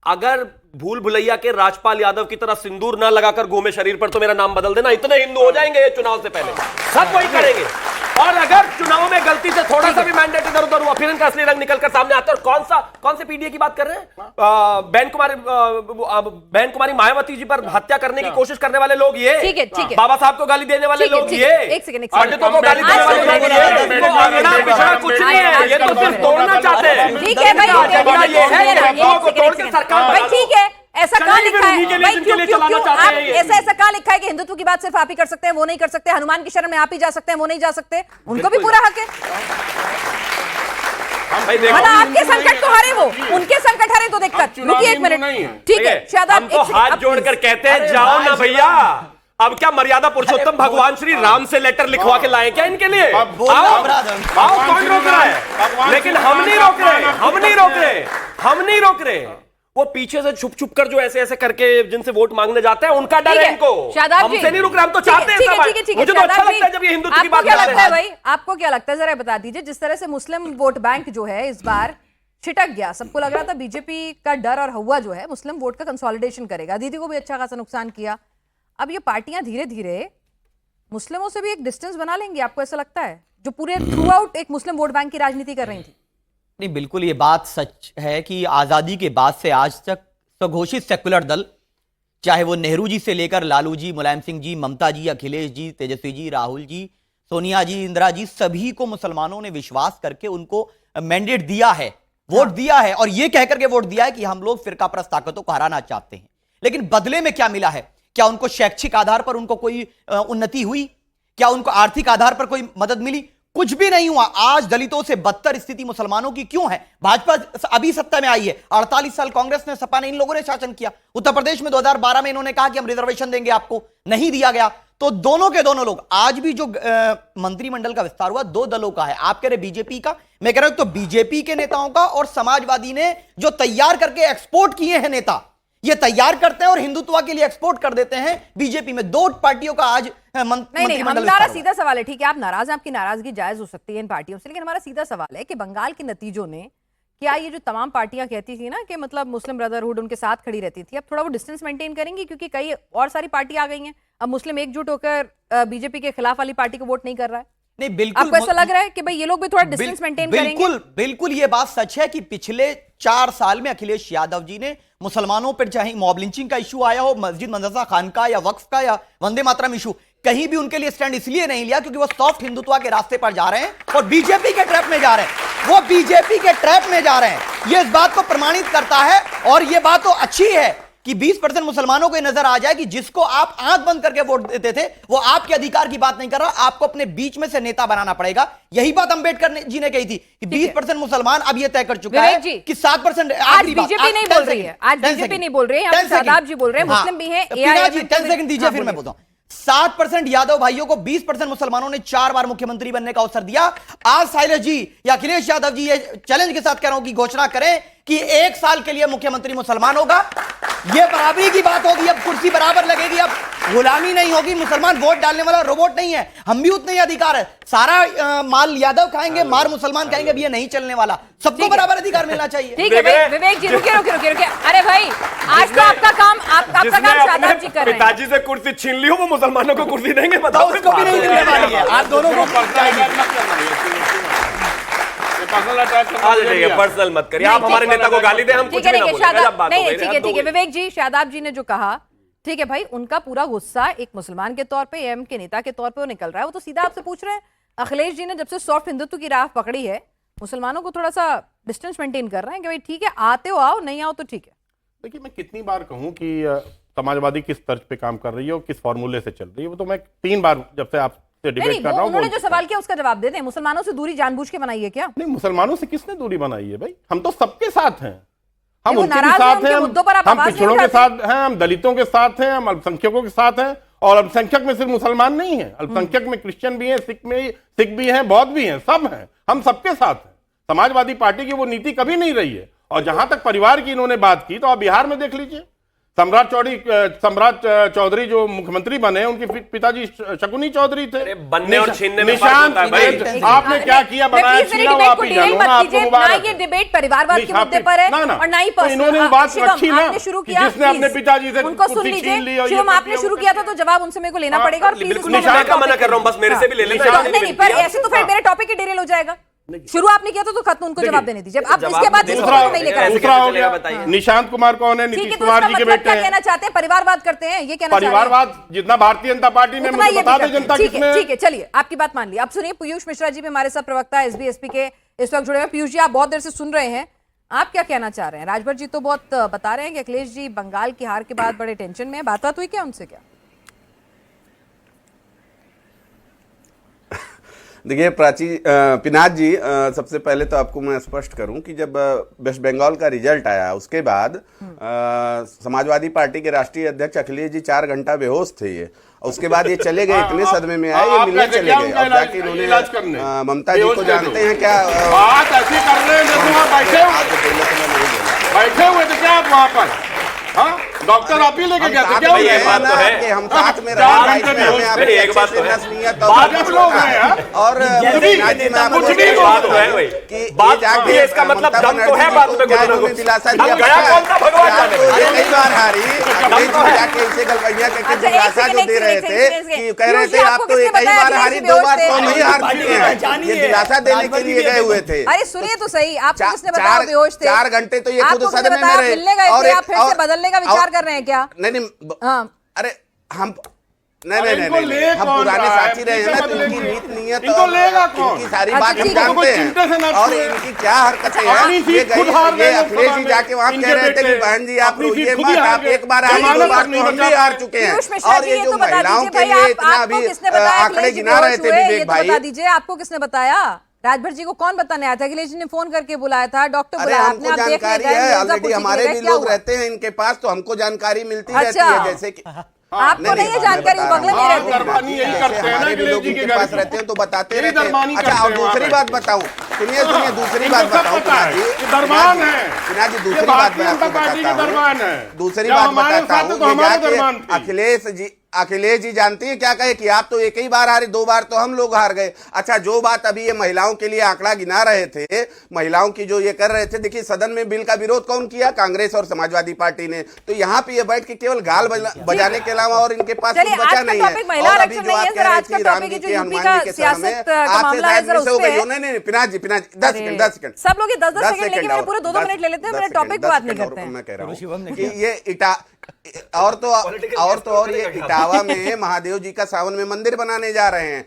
अगर भूल भुलैया के राजपाल यादव की तरह सिंदूर ना लगाकर घूमे शरीर पर तो मेरा नाम बदल देना, इतने हिंदू हो जाएंगे ये चुनाव से पहले, सब वही करेंगे। और अगर चुनाव में गलती से थोड़ा सा भी मैंडेट इधर उधर हुआ, फिर इनका असली रंग निकलकर सामने आता है। और कौन से पीडीए की बात कर रहे हैं? बहन कुमारी मायावती जी पर हत्या करने की कोशिश करने वाले लोग ये, ठीक है। बाबा साहब को गाली देने वाले लोग ये, एक सेकंड, पंडितों को गाली देने वाले लोग ये, कुछ नहीं है, ये तो सिर्फ तोड़ना चाहते हैं। ठीक है भाई, ये है तोड़ के सरकार, भाई ठीक है, ऐसा कहाँ लिखा है भाई? क्यों आप ऐसा कहाँ लिखा है कि हिंदुत्व की बात सिर्फ आप ही कर सकते हैं, वो नहीं कर सकते? हनुमान की शरण में आप ही जा सकते हैं, वो नहीं जा सकते? उनको भी पूरा हक है। मतलब आपके संकट तो हरे, वो उनके संकट हरे तो दिक्कत। रुकिए एक मिनट, ठीक है शादाब, हम तो हाथ जोड़कर कहते हैं जाओ ना भैया। अब क्या मर्यादा पुरुषोत्तम भगवान श्री राम से लेटर लिखवा के लाए क्या इनके लिए? आओ, कौन रोक रहा है? लेकिन हम नहीं रोक रहे। वो पीछे से छुप छुप कर जो ऐसे ऐसे करके जिनसे वोट मांगने जाते हैं, उनका डर है इनको। हमसे नहीं रुक रहे, हम तो चाहते हैं। मुझे तो अच्छा लगता है जब ये हिंदुत्व की बात करते हैं। भाई आपको क्या लगता है, जरा बता दीजिए। जिस तरह से मुस्लिम वोट बैंक जो है इस बार छिटक गया, सबको लग रहा था बीजेपी का डर और हवा जो है मुस्लिम वोट का कंसोलिडेशन करेगा, दीदी को भी अच्छा खासा नुकसान किया। अब ये पार्टियां धीरे धीरे मुस्लिमों से भी एक डिस्टेंस बना लेंगी, आपको ऐसा लगता है, जो पूरे थ्रू आउट एक मुस्लिम वोट बैंक की राजनीति कर रही थी? नहीं, बिल्कुल ये बात सच है कि आज़ादी के बाद से आज तक स्वघोषित सेकुलर दल, चाहे वो नेहरू जी से लेकर लालू जी, मुलायम सिंह जी, ममता जी, अखिलेश जी, तेजस्वी जी, राहुल जी, सोनिया जी, इंदिरा जी, सभी को मुसलमानों ने विश्वास करके उनको मैंडेट दिया है, वोट दिया है, और ये कहकर के वोट दिया है कि हम लोग फिरकापरस्त ताकतों को हराना चाहते हैं। लेकिन बदले में क्या मिला है? क्या उनको शैक्षिक आधार पर उनको कोई उन्नति हुई? क्या उनको आर्थिक आधार पर कोई मदद मिली? कुछ भी नहीं हुआ। आज दलितों से बदतर स्थिति मुसलमानों की क्यों है? भाजपा अभी सत्ता में आई है, 48 साल कांग्रेस ने, सपा ने, इन लोगों ने शासन किया। उत्तर प्रदेश में 2012 में इन्होंने कहा कि हम रिजर्वेशन देंगे आपको, नहीं दिया गया। तो दोनों के दोनों लोग, आज भी जो मंत्रिमंडल का विस्तार हुआ 2 दलों का है। आप कह रहे बीजेपी का, मैं कह रहा हूं तो बीजेपी के नेताओं का, और समाजवादी ने जो तैयार करके एक्सपोर्ट किए हैं नेता, ये तैयार करते हैं और हिंदुत्व के लिए एक्सपोर्ट कर देते हैं। बीजेपी में 2 पार्टियों का आज नहीं, हमारा सीधा सवाल है, ठीक है आप नाराज हैं, आपकी नाराजगी जायज हो सकती है इन पार्टियों से, लेकिन हमारा सीधा सवाल है कि बंगाल के नतीजों ने, क्या ये जो तमाम पार्टियां कहती थी ना कि मतलब मुस्लिम ब्रदरहुड उनके साथ खड़ी रहती थी, अब थोड़ा वो डिस्टेंस मेंटेन करेंगी? क्योंकि कई और सारी पार्टी आ गई हैं, अब मुस्लिम एकजुट होकर बीजेपी के खिलाफ वाली पार्टी को वोट नहीं कर रहा है। नहीं, बिल्कुल आपको ऐसा लग रहा है कि भाई ये लोग भी थोड़ा डिस्टेंस मेंटेन करेंगे? बिल्कुल ये बात सच है कि पिछले 4 साल में अखिलेश यादव जी ने मुसलमानों पर, चाहे मॉब लिंचिंग का इशू आया हो, मस्जिद मदरसा खानका या वक्फ का या वंदे मातरम इशू, कहीं भी उनके लिए स्टैंड इसलिए नहीं लिया क्योंकि वो सॉफ्ट हिंदुत्व के रास्ते पर जा रहे हैं और बीजेपी के ट्रैप में जा रहे हैं। वो बीजेपी के ट्रैप में जा रहे हैं, ये इस बात को प्रमाणित करता है। और ये बात तो अच्छी है कि 20% मुसलमानों को नजर आ जाए कि जिसको आप आंख बंद करके वोट देते थे वो आपके अधिकार की बात नहीं कर रहा, आपको अपने बीच में से नेता बनाना पड़ेगा। यही बात अंबेडकर जी ने कही थी कि 20% मुसलमान अब ये तय कर चुका है कि 7%। आज बीजेपी नहीं बोल रही है, आज बीजेपी नहीं बोल रही है, शादाब जी बोल रहे हैं, मुस्लिम भी हैं। 10 सेकंड दीजिए, फिर मैं बोलता हूं। 7% यादव भाइयों को 20% मुसलमानों ने 4 बार मुख्यमंत्री बनने का अवसर दिया। आज साइलेश जी या अखिलेश यादव जी ये चैलेंज के साथ कह रहा हूं कि घोषणा करें कि 1 साल के लिए मुख्यमंत्री मुसलमान होगा। ये बराबरी की बात होगी, अब कुर्सी बराबर लगेगी, अब गुलामी नहीं होगी। मुसलमान वोट डालने वाला रोबोट नहीं है, हम भी उतने ही अधिकार है। सारा माल यादव खाएंगे, मार मुसलमान खाएंगे, अब ये नहीं चलने वाला। सबको बराबर अधिकार मिलना चाहिए। ठीक है भाई, विवेक जी रुकिए। अरे भाई आज तो आपका काम शादाब जी कर रहे हैं। पिताजी से कुर्सी छीन ली हो, वो मुसलमानों को कुर्सी देंगे? बताओ, उसको भी नहीं मिलने वाली है। आप दोनों को पर्सनल मत करिए, आप हमारे नेता को गाली दें, हम कुछ भी ना बोलेंगे। ठीक है विवेक जी, शादाब जी ने जो कहा, ठीक है भाई, उनका पूरा गुस्सा एक मुसलमान के तौर पे, एम के नेता के तौर पे वो निकल रहा है। वो तो सीधा आपसे पूछ रहे हैं। अखिलेश जी ने जब से सॉफ्ट हिंदुत्व की राह पकड़ी है, मुसलमानों को थोड़ा सा डिस्टेंस मेंटेन कर रहे हैं कि भाई ठीक है, आते हो आओ, नहीं आओ तो ठीक है। देखिए, मैं कितनी बार कहूं कि समाजवादी किस तर्ज पे काम कर रही है और किस फॉर्मूले से चल रही है, वो तो मैं 3 बार जब से आपसे डिबेट कर रहा हूं। उन्होंने जो सवाल किया उसका जवाब दे दें। मुसलमानों से दूरी जानबूझ के बनाई है क्या? नहीं, मुसलमानों से किसने दूरी बनाई है भाई? हम तो सबके साथ हैं, हम वो उनके भी नाराज हैं, साथ उनके हैं, मुद्दों पर आप हम आवाज नहीं पिछड़ों के उठाते। साथ हैं, हम दलितों के साथ हैं, हम अल्पसंख्यकों के साथ हैं। और अल्पसंख्यक में सिर्फ मुसलमान नहीं है, अल्पसंख्यक में क्रिश्चियन भी हैं, सिख भी हैं, बौद्ध भी हैं, सब हैं, हम सबके साथ हैं। समाजवादी पार्टी की वो नीति कभी नहीं रही है। और जहां तक परिवार की इन्होंने बात की, तो आप बिहार में देख लीजिए, सम्राट चौधरी जो मुख्यमंत्री बने, उनके पिताजी शकुनी चौधरी थे। बनने और छीनने में निशांत, फर्क होता है भाई। आपने क्या किया, बनाया, छीना, वो आप ही जानो ना, आपको मुबारक ये डिबेट परिवारवाद के मुद्दे पर है और ना ही पर्सनल। इन्होंने बात रखी ना, शुरू किया, जिसने अपने पिताजी से उनको सुन कुर्सी छीन ली और लीजिए। शिवम, आपने शुरू किया था तो जवाब उनसे मेरे को लेना पड़ेगा और प्लीज बिल्कुल निशान का मना कर रहा हूं, बस मेरे से भी ले लेना। नहीं, पर ऐसे तो फिर मेरे टॉपिक ही डिरेल हो जाएगा। शुरू आपने किया था तो खत्म, उनको जवाब देने दीजिए। अब इसके बाद दूसरा हो गया, निशांत कुमार कौन है, नीतीश कुमार जी के बेटे क्या कहना चाहते हैं? परिवारवाद करते हैं, ये कहना परिवारवाद जितना भारतीय जनता पार्टी ने, मुझे बता दें जनता किसमें। ठीक है, चलिए आपकी बात मान ली। अब सुनिए, पीयूष मिश्रा जी भी हमारे साथ प्रवक्ता एसबी के इस वक्त जुड़े हैं। पीयूष जी, आप बहुत देर से सुन रहे हैं, आप क्या कहना चाह रहे हैं? राजभर जी तो बहुत बता रहे हैं कि अखिलेश जी बंगाल की हार के बाद बड़े टेंशन में है। बात हुई क्या उनसे? क्या देखिए पिनाक जी, सबसे पहले तो आपको मैं स्पष्ट करूं कि जब वेस्ट बंगाल का रिजल्ट आया उसके बाद समाजवादी पार्टी के राष्ट्रीय अध्यक्ष अखिलेश जी 4 घंटा बेहोश थे ये, उसके बाद ये चले गए, इतने सदमे में आए, ये मिलने चले गए। अब जाके इन्होंने ममता जी को जानते हैं क्या बात ऐसी कर रहे हैं, बैठे हुए थे क्या आप वहां पर? डॉक्टर आप ही लेके गए थे क्या? ये बात तो है कि हम साथ में रहे, एक बात तो है, और कुछ भी बात है भाई, बात है, इसका मतलब दम तो है बात पे। दिलासा दिया, कई बार हारी, जाके इसे गलबैया करके दिलासा जो दे रहे थे कि कह रहे थे आप तो कई बार हारी, 2 बार तो नहीं हार चुके हैं, ये दिलासा देने के लिए गए हुए थे। अरे सुनिए तो सही, आपको किसने बताया बेहोश थे? 4 घंटे तो ये खुद सदमे में रहे और आप फिर से बदलने का विचार कर रहे हैं क्या? नहीं, अरे हम नहीं, हम पुराने साथी रहे हैं ना, तो इनकी नीत नियत और इनकी सारी बात हम जानते हैं और इनकी क्या हरकतें हैं। ये अखिलेश जी जाके वहाँ कह रहे थे कि बहन जी आप रोइए मत, आप एक बार हारे, 2 बार तो हम भी हार चुके हैं। और ये जो महिलाओं के लिए इतना अभी आंकड़े गिना रहे थे विवेक भाई, बता दीजिए आपको किसने बताया? राजभर जी को कौन बताने आया था? अखिलेश जी ने फोन करके बुलाया था, डॉक्टर बुलाया, हमको जानकारी है, ऑलरेडी हमारे भी लोग रहते हैं इनके पास, तो हमको जानकारी मिलती रहती है। जैसे कि आपको नहीं है जानकारी, बगले में रहते हैं, हमारे भी लोग इनके पास रहते हैं तो बताते रहते हैं। अच्छा, और दूसरी बात बताऊं, सुनिए दूसरी बात बताऊं पिना जी, दूसरी बात मैं आपको बताता हूँ, दूसरी बात बताता हूँ। अखिलेश जी जानती है क्या कहे कि आप तो एक ही बार हारे, 2 बार तो हम लोग हार गए। अच्छा, जो बात अभी ये महिलाओं के लिए आंकड़ा गिना रहे थे, महिलाओं की जो ये कर रहे थे, देखिए सदन में बिल का विरोध कौन किया? कांग्रेस और समाजवादी पार्टी ने। तो यहाँ पे ये बैठ के केवल गाल बजाने के अलावा और इनके पास कुछ बचा नहीं है। और अभी जो आप कह रहे थे राम जी के हनुमान जी के समय में आपसे शायद मिस हो गई हो। नहीं, पिनाक जी 10 सेकंड, सब लोग 10 सेकंड लेके पूरे 2 मिनट ले लेते हैं, मेरे टॉपिक बात नहीं करते हैं। मैं कह रहा हूँ कि ये और ये इटावा में महादेव जी का सावन में मंदिर बनाने जा रहे हैं।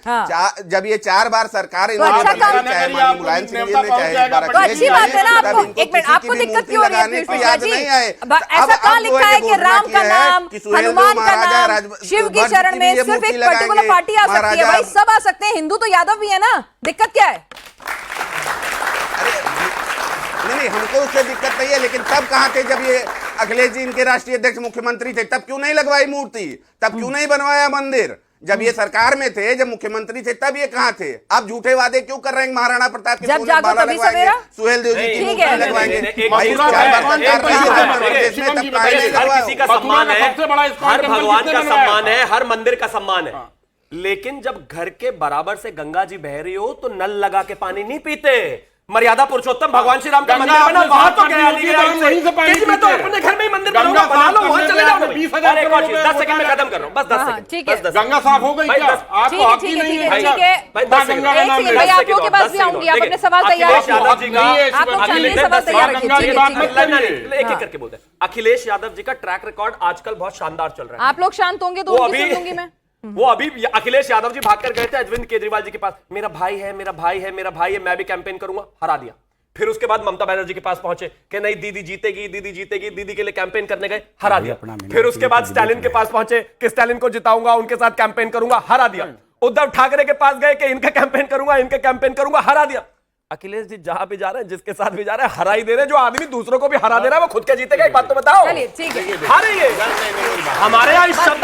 जब ये 4 बार सरकार इन्होंने चाहे मुलायम सिंह जी ने, चाहे तो अच्छी बात है ना। आपको एक मिनट, आपको दिक्कत क्यों हो रही है पीयूष मिश्रा जी? ऐसा कहाँ लिखा है कि राम का नाम, हनुमान का नाम, शिव की शरण में सिर्फ एक पर्टिकुलर पार्टी आ सकती है? भाई सब आ सकते हैं, हिंदू तो यादव भी है ना, दिक्कत क्या है? नहीं, हमको उससे दिक्कत नहीं है, लेकिन तब कहाँ थे जब ये अखिलेश जी इनके राष्ट्रीय अध्यक्ष मुख्यमंत्री थे? तब क्यों नहीं लगवाई मूर्ति? तब क्यों नहीं बनवाया मंदिर? जब ये सरकार में थे, जब मुख्यमंत्री थे, तब ये कहाँ थे? आप झूठे वादे क्यों कर रहे हैं? महाराणा प्रताप की जब जागो तभी सवेरा, सुहेल देव जी की मूर्ति लगवाएंगे। किसी का सम्मान है, हर भगवान का सम्मान है, हर मंदिर का सम्मान है, लेकिन जब घर के बराबर से गंगा जी बह रही हो तो नल लगा के पानी नहीं पीते। मर्यादा पुरुषोत्तम भगवान श्री राम का मंदिर बना, वहां तो गया मैं तो अपने घर में ही मंदिर बनाऊंगा, बना लो, वहां चले जाओ। 10 सेकंड में खत्म कर रहा हूं, बस 10 सेकंड। ठीक है, गंगा साफ हो गई क्या? आपको हक ही नहीं है? ठीक है भाई, आप लोगों के पास भी आऊंगी, आप अपने सवाल तैयार रखिए, एक एक करके बोलते हैं। अखिलेश यादव जी का ट्रैक रिकॉर्ड आजकल बहुत शानदार चल रहा है। आप लोग शांत होंगे तो उनकी सुन लूंगी मैं। वो अभी अखिलेश यादव जी भागकर गए थे अरविंद केजरीवाल जी के पास, मेरा भाई है, मेरा भाई है, मेरा भाई है, मैं भी कैंपेन करूंगा, हरा दिया। फिर उसके बाद ममता बनर्जी के पास पहुंचे कि नहीं दीदी जीतेगी, दीदी जीतेगी, दीदी के लिए कैंपेन करने गए, हरा दिया। फिर उसके बाद स्टालिन के पास पहुंचे कि स्टालिन को जिताऊंगा, उनके साथ कैंपेन करूंगा, हरा दिया। उद्धव ठाकरे के पास गए कि इनका कैंपेन करूंगा, इनका कैंपेन करूंगा, हरा दिया। अखिलेश जी जहां भी जा रहे हैं, जिसके साथ भी जा रहे हैं, हरा ही दे रहे हैं। जो आदमी दूसरों को भी हरा दे रहा है वो खुद के जीतेगा, एक बात तो बताओ। चलिए ठीक है, हारे हमारे यहाँ इस शब्द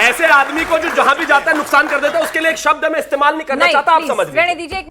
ऐसे आदमी को जो जहां भी जाता है नुकसान कर देता है, उसके लिए एक शब्द में इस्तेमाल नहीं करना चाहता, आप समझ लीजिए।